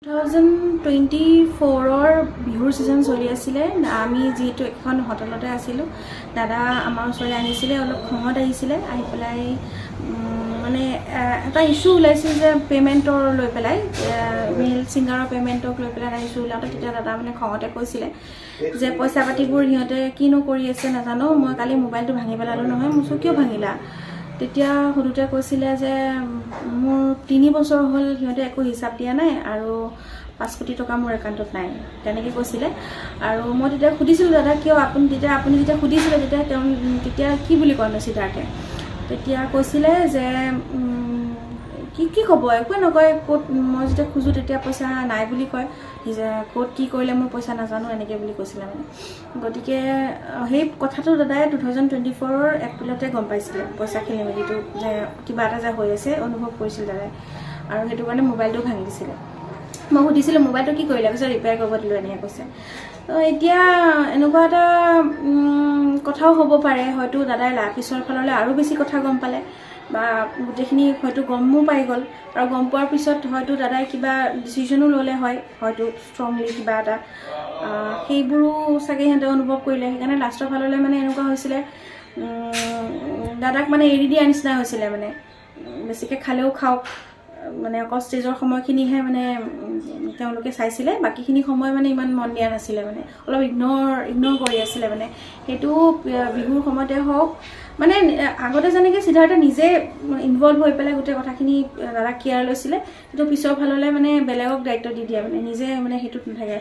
2024 বিহুৰ সিজন চলি আছিল আমি যেটো এখন হোটেলতে আছিল দাদা আমাৰ ওচৰলৈ আনিছিল অলপ খঙত আহিছিল আহি পেলাই মানে এটা ইস্যু ওলাইছিল যে পেমেন্টৰ লৈ পেলাই মেল সিঙ্গাৰৰ পেমেন্টক লৈ পেলাই ইস্যু ওলাতে তেতিয়া দাদা মানে খঙতে কৈছিল যে পইচা পাতিবোৰ হিয়তে কিনো কৰি আছে নাজানো মই কালি মোবাইলটো ভাঙি পেলালো নহয় মুছো কিয় ভাঙিলা তেতিয়া হৰুতে কৈছিলে যে মোৰ 3 বছৰ হল হিয়তে একো হিচাপ দিয়া নাই আৰু 5 কোটি টকা মোৰ একাউণ্টত নাই তেনেকৈ কৈছিলে আৰু মই তেতিয়া খুদিছিল দাদা কিয় আপুনি যেতিয়া খুদিছিল তেতিয়া কি বুলি কয় চিধাকে তেতিয়া কৈছিলে যে কি খব একো নকয় কোট মই যেতিয়া খুজু তেতিয়া পইচা নাই বুলি কয় যে কোট কি কৰিলে মই পইচা নাজানো এনেকে বুলি কৈছিল মানে গটিকে সেই কথাটো দাদাই 2024 ৰ এপ্ৰিলতে গম পাইছিল পইচা খেলি মেলিটো যে কিবা এটা যে হৈ আছে অনুভৱ কৰিছিল দাদাই আৰু হেতু কাৰণে মোবাইলটো ভাঙি দিছিল মই সুধিছিল মোবাইলটো কি কৰিলে কৈছে ৰিপেয়াৰ কৰিব দিলো এনেকৈ কৈছে এতিয়া এনেকুৱা এটা কথাও হ'ব পাৰে হয়তো দাদাই পিছৰ ফাললৈ আৰু বেছি কথা গম পালে বা গুটেখিনি হয়তো গমও পাই গল আৰু গম পোৱাৰ পিছত হয়তো দাদাই কিবা ডিসিশনো ললে হয় হয়তো ষ্ট্ৰংলি কিবা এটা সেইবোৰো সাগে হেতে অনুভৱ কৰিলে সেইকাৰণে লাষ্টৰ ফাললৈ মানে এনেকুৱা হৈছিল দাদাক মানে এৰি দিয়া নিচিনা হৈছিল মানে বেছিকে খালেও খাওক মানে অকল ষ্টেজৰ সময়খিনিহে মানে তেওঁলোকে চাইছিলে বাকিখিনি সময় মানে ইমান মন দিয়া নাছিলে মানে অলপ ইগনোৰ কৰি আছিলে মানে হেতু বিহুৰ সময়তে হওক মানে আগতে জানেকে সিদ্ধাৰ্থ নিজে ইনভলভ হৈ পেলাই গোটে কথাখিনি দাদা কেয়াৰ লৈছিলে কিন্তু পিছৰ ফাললৈ মানে বেলেগক দায়িত্ব দি দিয়া মানে নিজে মানে হেতুত নাথাকে